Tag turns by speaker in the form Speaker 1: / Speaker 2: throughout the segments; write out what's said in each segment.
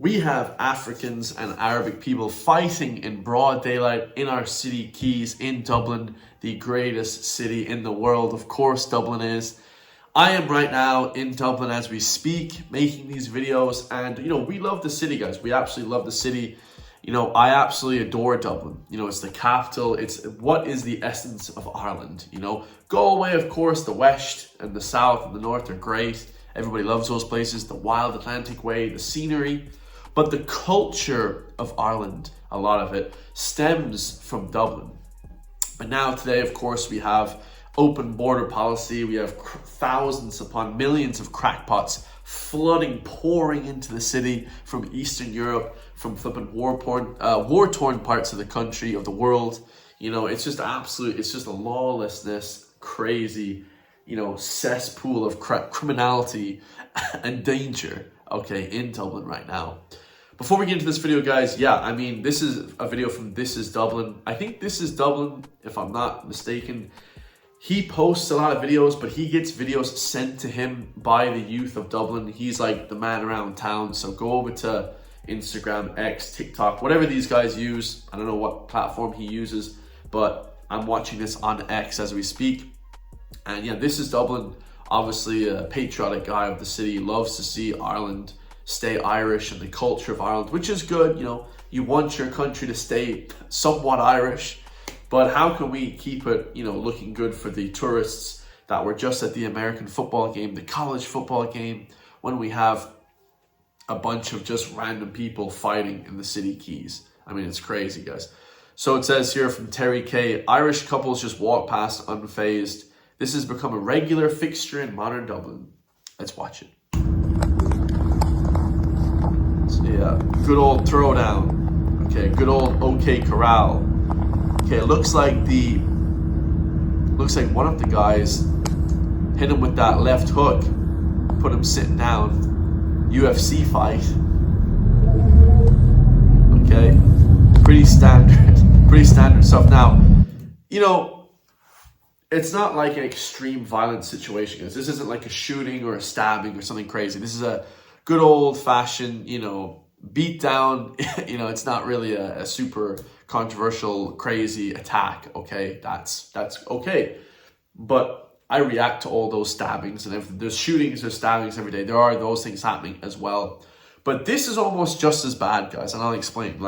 Speaker 1: We have Africans and Arabic people fighting in broad daylight in our city quays in Dublin, the greatest city in the world. Of course, Dublin is. I am right now in Dublin as we speak, making these videos, and we love the city, guys. We absolutely love the city. I absolutely adore Dublin. It's the capital. It's what is the essence of Ireland. Galway, of course, the west and the south and the north are great. Everybody loves those places. The wild Atlantic way, the scenery. But the culture of Ireland, a lot of it, stems from Dublin. And now today, of course, we have open border policy. We have thousands upon millions of crackpots pouring into the city from Eastern Europe, from flipping war-torn parts of the country, of the world. It's just it's just a lawlessness, crazy, cesspool of criminality and danger, in Dublin right now. Before we get into this video, guys, this is a video from This Is Dublin. I think This Is Dublin, if I'm not mistaken. He posts a lot of videos, but he gets videos sent to him by the youth of Dublin. He's like the man around town. So go over to Instagram, X, TikTok, whatever these guys use. I don't know what platform he uses, but I'm watching this on X as we speak. And yeah, This Is Dublin, obviously a patriotic guy of the city, loves to see Ireland stay Irish and the culture of Ireland, which is good. You want your country to stay somewhat Irish. But how can we keep it, looking good for the tourists that were just at the American football game, the college football game, when we have a bunch of just random people fighting in the city quays? It's crazy, guys. So it says here from Terry K, Irish couples just walk past unfazed. This has become a regular fixture in modern Dublin. Let's watch it. So yeah, good old throwdown. Okay, good old OK Corral. Okay, it looks like one of the guys hit him with that left hook, put him sitting down. UFC fight. Okay, pretty standard stuff. Now, it's not like an extreme violent situation, guys. This isn't like a shooting or a stabbing or something crazy. This is a good old fashioned, beat down. It's not really a super controversial, crazy attack. Okay, that's okay. But I react to all those stabbings and everything. There's shootings, there's stabbings every day. There are those things happening as well. But this is almost just as bad, guys, and I'll explain.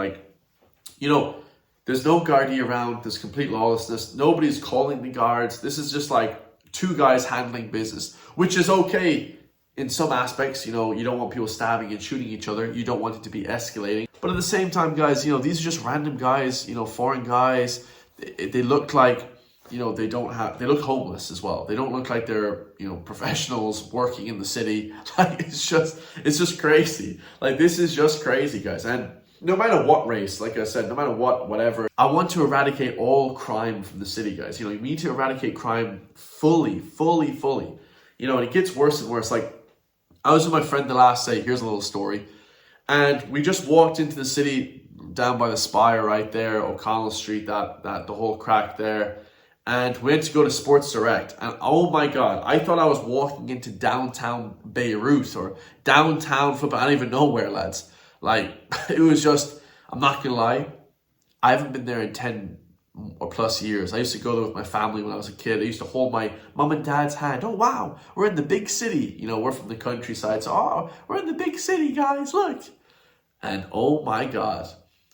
Speaker 1: There's no guardie around. There's complete lawlessness. Nobody's calling the guards. This is just like two guys handling business, which is okay in some aspects. You don't want people stabbing and shooting each other. You don't want it to be escalating. But at the same time, guys, these are just random guys, foreign guys. They look like, they look homeless as well. They don't look like they're, professionals working in the city. It's just crazy. This is just crazy, guys. And no matter what race, like I said, no matter whatever, I want to eradicate all crime from the city, guys. You need to eradicate crime fully. And it gets worse and worse. I was with my friend the last day. Here's a little story. And we just walked into the city down by the Spire right there, O'Connell Street, that the whole crack there. And we had to go to Sports Direct. And oh my God, I thought I was walking into downtown Beirut or downtown football. I don't even know where, lads. It was just, I'm not gonna lie, I haven't been there in 10 or plus years. I used to go there with my family when I was a kid. I used to hold my mom and dad's hand. Oh wow, we're in the big city. We're from the countryside, so we're in the big city, guys, look. And oh my God,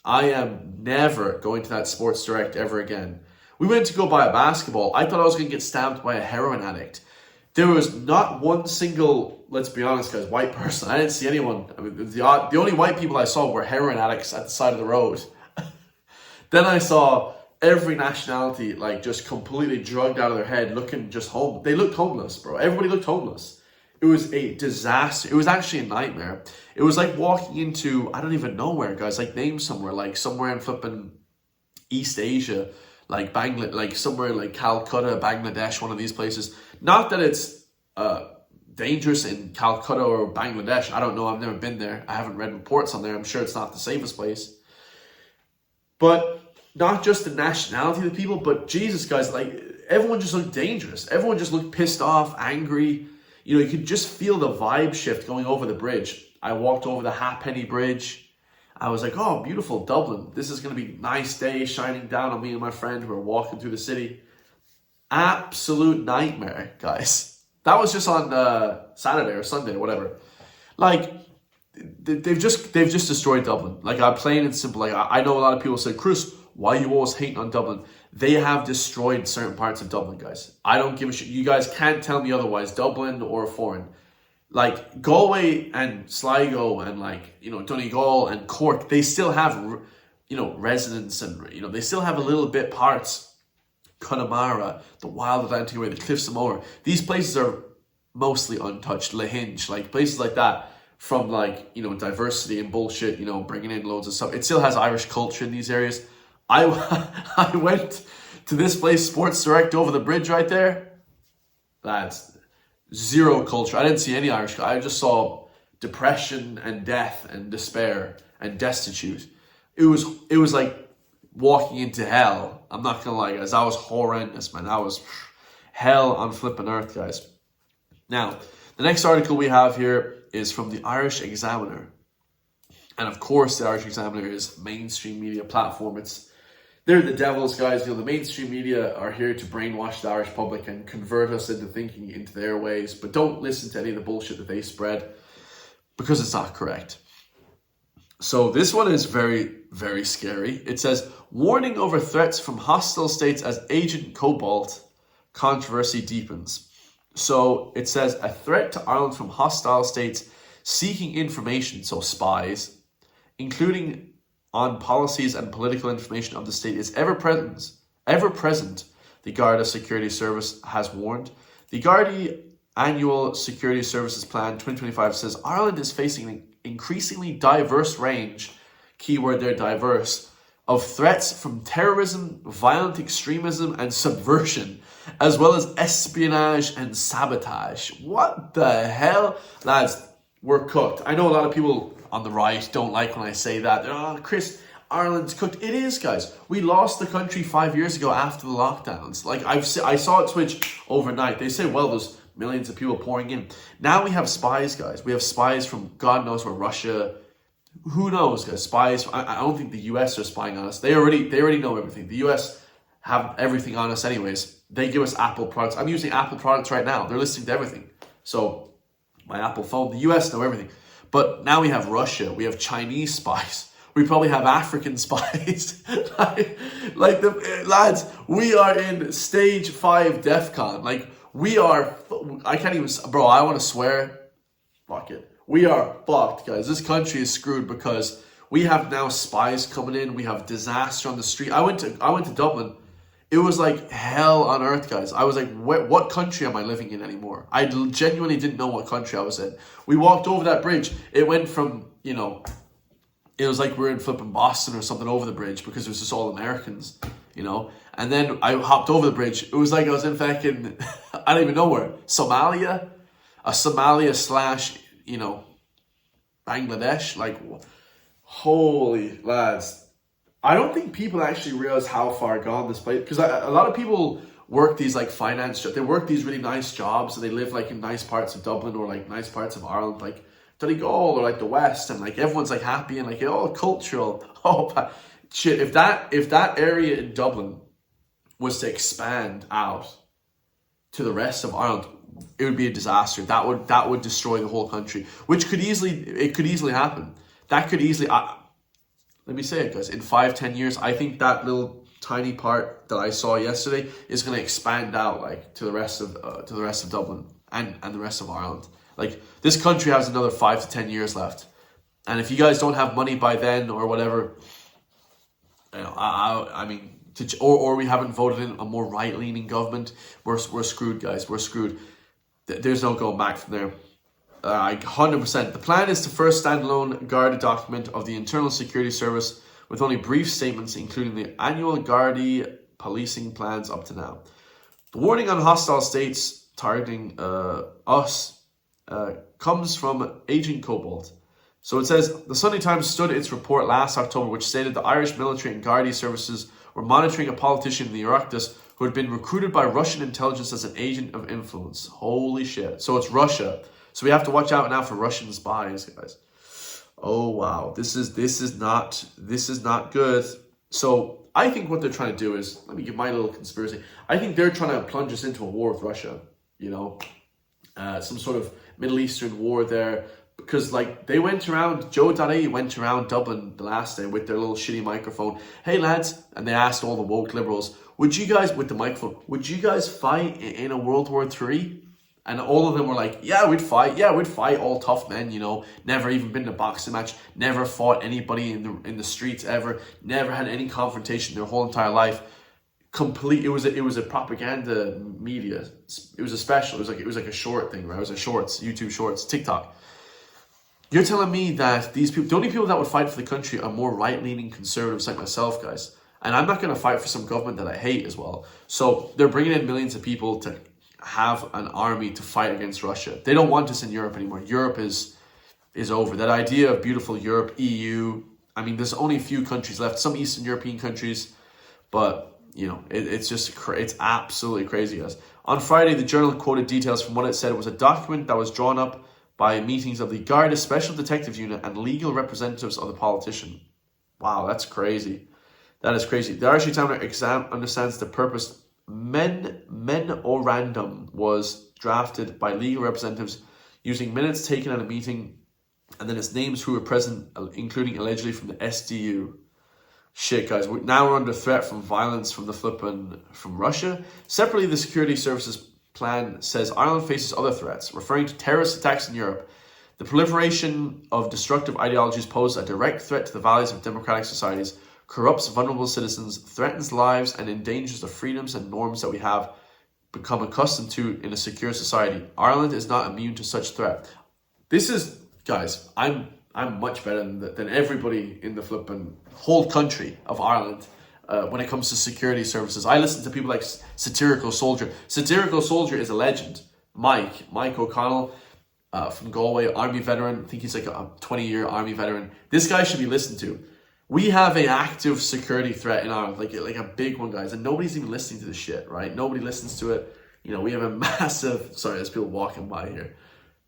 Speaker 1: I am never going to that Sports Direct ever again. We went to go buy a basketball. I thought I was gonna get stabbed by a heroin addict. There was not one single, let's be honest, guys, white person. I didn't see anyone. The only white people I saw were heroin addicts at the side of the road. Then I saw every nationality, just completely drugged out of their head, looking just home. They looked homeless, bro. Everybody looked homeless. It was a disaster. It was actually a nightmare. It was like walking into, I don't even know where, guys, name somewhere, somewhere in flipping East Asia, somewhere like Calcutta, Bangladesh, one of these places. Not that it's dangerous in Calcutta or Bangladesh. I don't know. I've never been there. I haven't read reports on there. I'm sure it's not the safest place. But not just the nationality of the people, but Jesus, guys, everyone just looked dangerous. Everyone just looked pissed off, angry. You could just feel the vibe shift going over the bridge. I walked over the Halfpenny Bridge. I was like, oh, beautiful Dublin. This is going to be a nice day shining down on me and my friend who are walking through the city. Absolute nightmare, guys. That was just on Saturday or Sunday or whatever. Like, they've just destroyed Dublin. Like, I'm plain and simple. Like, I know a lot of people say, Chris, why are you always hating on Dublin? They have destroyed certain parts of Dublin, guys. I don't give a shit. You guys can't tell me otherwise, Dublin or foreign. Like, Galway and Sligo and, like, you know, Donegal and Cork, they still have, you know, residents and, you know, they still have a little bit parts. Connemara, the Wild Atlantic Way, the Cliffs of Moher. These places are mostly untouched. Lahinch, like, places like that, from, like, you know, diversity and bullshit, you know, bringing in loads of stuff. It still has Irish culture in these areas. I went to this place, Sports Direct, over the bridge right there. That's zero culture. I didn't see any Irish. I just saw depression and death and despair and destitute. It was like walking into hell. I'm not gonna lie, guys. That was horrendous, man. That was hell on flipping earth, guys. Now, the next article we have here is from the Irish Examiner. And of course, the Irish Examiner is mainstream media platform. They're the devils, guys. You know, the mainstream media are here to brainwash the Irish public and convert us into thinking into their ways. But don't listen to any of the bullshit that they spread, because it's not correct. So this one is very, very scary. It says, warning over threats from hostile states as Agent Cobalt controversy deepens. So it says, a threat to Ireland from hostile states seeking information, so spies, including on policies and political information of the state, is ever present, the Garda Security Service has warned. The Garda Annual Security Services Plan 2025 says Ireland is facing an increasingly diverse range, keyword there, diverse, of threats from terrorism, violent extremism, and subversion, as well as espionage and sabotage. What the hell? Lads, we're cooked. I know a lot of people on the right don't like when I say that. Oh, Chris, Ireland's cooked. It is, guys. We lost the country 5 years ago after the lockdowns. Like, I saw it switch overnight. They say, well, there's millions of people pouring in. Now we have spies, guys. We have spies from God knows where, Russia. Who knows, guys? Spies. I don't think the US are spying on us. They already know everything. The US have everything on us anyways. They give us Apple products. I'm using Apple products right now. They're listening to everything. So my Apple phone, the US know everything. But now we have Russia. We have Chinese spies. We probably have African spies. Lads, we are in stage 5 DEFCON. Like, we are, I can't even, bro, I want to swear. Fuck it. We are fucked, guys. This country is screwed because we have now spies coming in. We have disaster on the street. I went to Dublin. It was like hell on earth, guys. I was like, what country am I living in anymore? I genuinely didn't know what country I was in. We walked over that bridge. It went from, you know, it was like we were in flipping Boston or something over the bridge because it was just all Americans, you know. And then I hopped over the bridge. It was like I was in fucking, I don't even know where, Somalia? A Somalia / you know, Bangladesh. Like, holy lads. I don't think people actually realize how far gone this place, because a lot of people work these like finance jobs. They work these really nice jobs and they live like in nice parts of Dublin or like nice parts of Ireland, like Donegal or like the West, and like everyone's like happy and like all cultural. Oh shit! If that area in Dublin was to expand out to the rest of Ireland, it would be a disaster. That would destroy the whole country, which could easily happen. That could easily. Let me say it, guys. In 5-10 years, I think that little tiny part that I saw yesterday is going to expand out like to the rest of Dublin and the rest of Ireland. Like, this country has another 5 to 10 years left, and if you guys don't have money by then or whatever, you know, I mean. Or we haven't voted in a more right-leaning government, we're screwed, guys. We're screwed. There's no going back from there. 100%. The plan is the first standalone Garda document of the Internal Security Service with only brief statements, including the annual Garda policing plans up to now. The warning on hostile states targeting us comes from Agent Cobalt. So it says, the Sunday Times stood its report last October, which stated the Irish military and Garda services were monitoring a politician in the Oireachtas who had been recruited by Russian intelligence as an agent of influence. Holy shit. So it's Russia. So we have to watch out now for Russian spies, guys. Oh wow, this is not good. So I think what they're trying to do is, let me give my little conspiracy. I think they're trying to plunge us into a war with Russia. You know, some sort of Middle Eastern war there, because like they went around, Joe.ie went around Dublin the last day with their little shitty microphone. Hey lads, and they asked all the woke liberals, would you guys, with the microphone, would you guys fight in a World War III? And all of them were like, yeah, we'd fight. Yeah, we'd fight, all tough men, you know, never even been in a boxing match, never fought anybody in the streets ever, never had any confrontation their whole entire life. It was a propaganda media. It was a special. It was like a short thing, right? It was a shorts, YouTube shorts, TikTok. You're telling me that these people, the only people that would fight for the country are more right-leaning conservatives like myself, guys. And I'm not going to fight for some government that I hate as well. So they're bringing in millions of people to have an army to fight against Russia. They don't want us in Europe anymore. Europe is over. That idea of beautiful Europe, EU, I mean, there's only a few countries left, some Eastern European countries, but, you know, it's just, it's absolutely crazy, guys. On Friday, the journal quoted details from what it said. It was a document that was drawn up by meetings of the Garda Special Detectives Unit and legal representatives of the politician. Wow, that's crazy. That is crazy. The Irish Examiner understands the purpose. Memorandum was drafted by legal representatives using minutes taken at a meeting, and then its names who were present, including allegedly from the SDU. Shit, guys, now we're under threat from violence from from Russia. Separately, the Security Services Plan says Ireland faces other threats, referring to terrorist attacks in Europe. The proliferation of destructive ideologies pose a direct threat to the values of democratic societies, corrupts vulnerable citizens, threatens lives, and endangers the freedoms and norms that we have become accustomed to in a secure society. Ireland is not immune to such threat. This is, guys, I'm much better than everybody in the flipping whole country of Ireland when it comes to security services. I listen to people like Satirical Soldier. Satirical Soldier is a legend. Mike O'Connell from Galway, army veteran. I think he's like a 20-year army veteran. This guy should be listened to. We have an active security threat in Ireland, like a big one, guys, and nobody's even listening to this shit, right? Nobody listens to it. You know, we have a massive, sorry, there's people walking by here.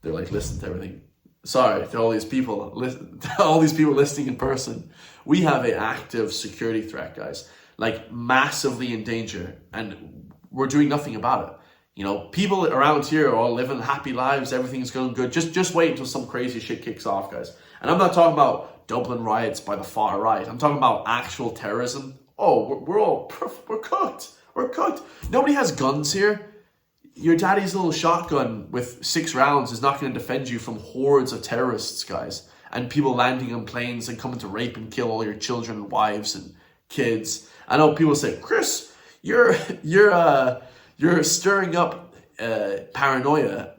Speaker 1: They're like, listen to everything. Sorry to all these people, listening in person. We have an active security threat, guys, like massively in danger, and we're doing nothing about it. You know, people around here are all living happy lives. Everything's going good. Just wait until some crazy shit kicks off, guys. And I'm not talking about Dublin riots by the far right. I'm talking about actual terrorism. Oh, we're cooked. We're cooked. Nobody has guns here. Your daddy's little shotgun with 6 rounds is not going to defend you from hordes of terrorists, guys, and people landing on planes and coming to rape and kill all your children and wives and kids. I know people say, Chris, you're stirring up paranoia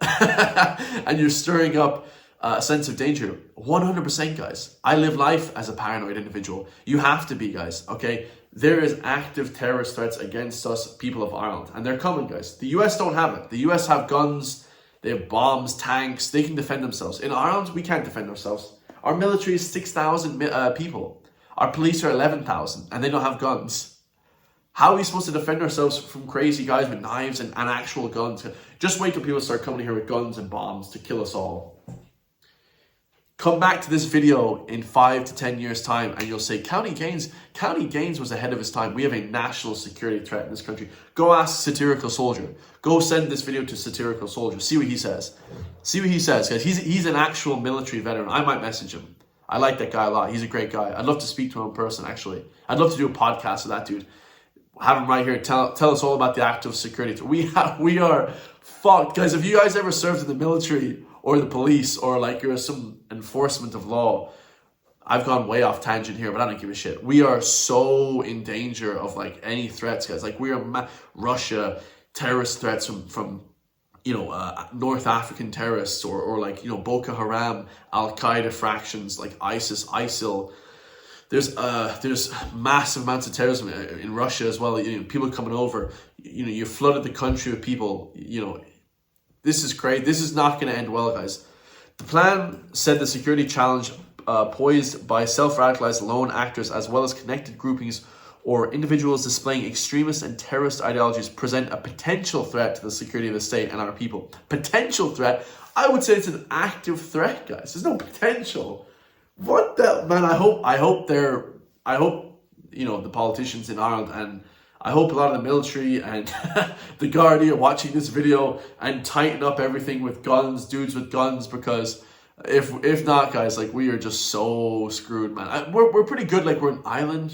Speaker 1: and you're stirring up a sense of danger. 100%, guys. I live life as a paranoid individual. You have to be, guys, okay? There is active terrorist threats against us, people of Ireland, and they're coming, guys. The US don't have it. The US have guns, they have bombs, tanks, they can defend themselves. In Ireland, we can't defend ourselves. Our military is 6,000 people. Our police are 11,000, and they don't have guns. How are we supposed to defend ourselves from crazy guys with knives and actual guns? Just wait till people start coming here with guns and bombs to kill us all. Come back to this video in 5 to 10 years' time and you'll say, County Gaines was ahead of his time. We have a national security threat in this country. Go ask Satirical Soldier. Go send this video to Satirical Soldier. See what he says. See what he says, guys. He's an actual military veteran. I might message him. I like that guy a lot. He's a great guy. I'd love to speak to him in person, actually. I'd love to do a podcast with that dude. Have him right here. Tell us all about the active security threat. We are fucked. Guys, if you guys ever served in the military or the police, or like you're some enforcement of law, I've gone way off tangent here, but I don't give a shit. We are so in danger of like any threats, guys. Like we are Russia, terrorist threats from North African terrorists, or like, Boko Haram, Al Qaeda fractions like ISIS, ISIL. There's massive amounts of terrorism in Russia as well. People coming over. You flooded the country with people. This is great. This is not going to end well, guys. The plan said the security challenge posed by self-radicalized lone actors as well as connected groupings or individuals displaying extremist and terrorist ideologies present a potential threat to the security of the state and our people. Potential threat? I would say it's an active threat, guys. There's no potential. What the man? I hope the politicians in Ireland, and I hope a lot of the military and the Gardaí are watching this video and tighten up everything with guns, dudes with guns, because if not, guys, like, we are just so screwed, man. We're pretty good, like, we're an island,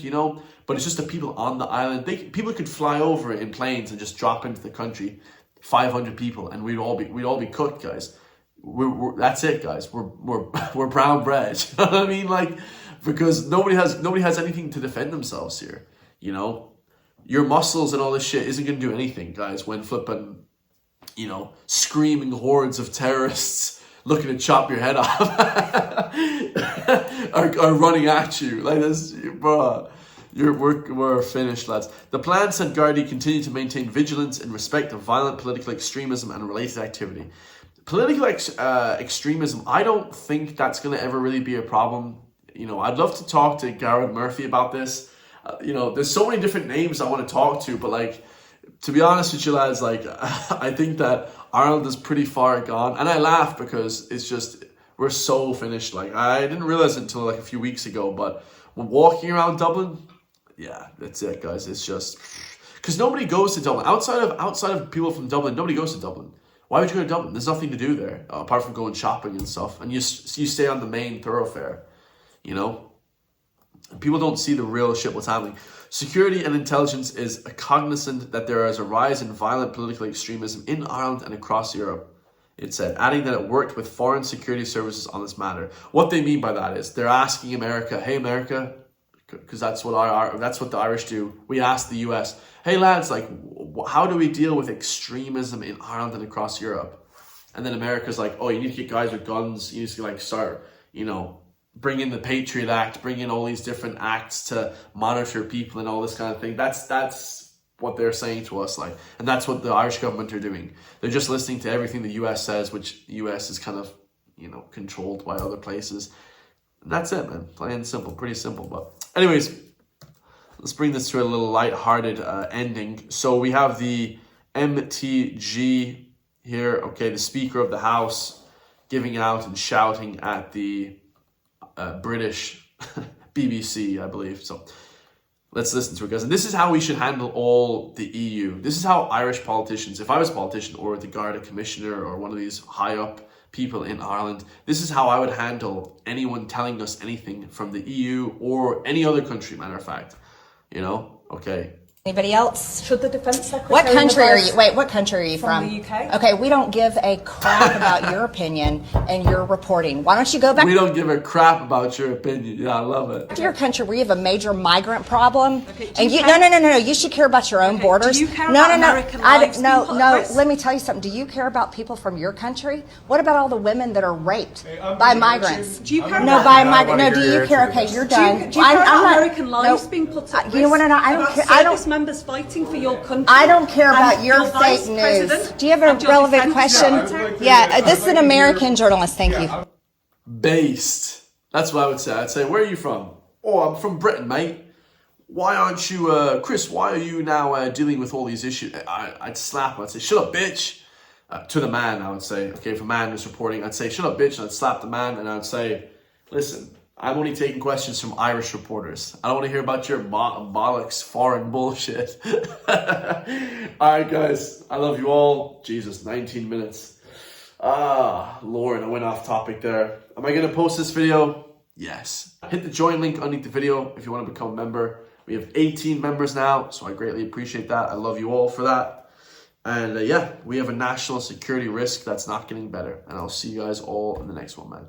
Speaker 1: but it's just the people on the island. People could fly over in planes and just drop into the country, 500 people, and we'd all be cooked, guys. That's it, guys. We're brown bread. You know what I mean? Like, because nobody has anything to defend themselves here. Your muscles and all this shit isn't gonna do anything, guys, when flipping, screaming hordes of terrorists looking to chop your head off are running at you like this, bro. We're finished, lads. The plan, said Gardaí, continue to maintain vigilance in respect of violent political extremism and related activity. Political extremism, I don't think that's going to ever really be a problem. I'd love to talk to Garrett Murphy about this. There's so many different names I want to talk to, but, like, to be honest with you, lads, like, I think that Ireland is pretty far gone. And I laugh because it's just, we're so finished. Like, I didn't realize it until, like, a few weeks ago, but when walking around Dublin, yeah, that's it, guys. It's just, because nobody goes to Dublin. Outside of people from Dublin, nobody goes to Dublin. Why would you go to Dublin? There's nothing to do there, apart from going shopping and stuff. And you stay on the main thoroughfare, People don't see the real shit what's happening. Security and intelligence is cognizant that there is a rise in violent political extremism in Ireland and across Europe, it said, adding that it worked with foreign security services on this matter. What they mean by that is they're asking America, hey, America, because that's what the Irish do. We ask the US, hey, lads, like, how do we deal with extremism in Ireland and across Europe? And then America's like, oh, you need to get guys with guns. You need to, like, start, bring in the Patriot Act, bring in all these different acts to monitor people and all this kind of thing. That's what they're saying to us, like, and that's what the Irish government are doing. They're just listening to everything the US says, which the US is kind of, controlled by other places. And that's it, man. Plain and simple, pretty simple. But anyways, let's bring this to a little light-hearted ending. So we have the MTG here, okay, the Speaker of the House giving out and shouting at the British BBC, I believe. So let's listen to it, guys. And this is how we should handle all the EU. This is how Irish politicians, if I was a politician or the Garda Commissioner or one of these high up people in Ireland, this is how I would handle anyone telling us anything from the EU or any other country, matter of fact. Okay.
Speaker 2: Anybody else?
Speaker 3: Should the Defence Secretary...
Speaker 2: What country are you? Wait, what country are you from?
Speaker 3: From the UK.
Speaker 2: Okay, we don't give a crap about your opinion and your reporting. Why don't you go back...
Speaker 1: We don't give a crap about your opinion. Yeah, I love it.
Speaker 2: To your country where you have a major migrant problem.
Speaker 3: Okay,
Speaker 2: And no. You should care about your own borders.
Speaker 3: Do you care about American lives being put at risk?
Speaker 2: Let me tell you something. Do you care about people from your country? What about all the women that are raped by migrants?
Speaker 3: Do you care
Speaker 2: No,
Speaker 3: about...
Speaker 2: by migrants. No, do you care? Okay, you're done.
Speaker 3: Do you care about American lives being put at risk?
Speaker 2: You know what? I don't care.
Speaker 3: Service members fighting for your country.
Speaker 2: I don't care about
Speaker 3: and
Speaker 2: your
Speaker 3: vice
Speaker 2: fake news.
Speaker 3: president
Speaker 2: Do you have a
Speaker 3: and your
Speaker 2: relevant
Speaker 3: defense
Speaker 2: question?
Speaker 3: secretary.
Speaker 2: Yeah, this is an American journalist. Thank you.
Speaker 1: Based. That's what I would say. I'd say, where are you from? Oh, I'm from Britain, mate. Why aren't you, Chris, why are you now dealing with all these issues? I'd slap him. I'd say, shut up, bitch. To the man, I would say. Okay, if a man was reporting, I'd say, shut up, bitch. And I'd slap the man and I'd say, listen, I'm only taking questions from Irish reporters. I don't want to hear about your bollocks foreign bullshit. Alright, guys. I love you all. Jesus, 19 minutes. Lord, I went off topic there. Am I going to post this video? Yes. Hit the join link underneath the video if you want to become a member. We have 18 members now, so I greatly appreciate that. I love you all for that. And yeah, we have a national security risk that's not getting better. And I'll see you guys all in the next one, man.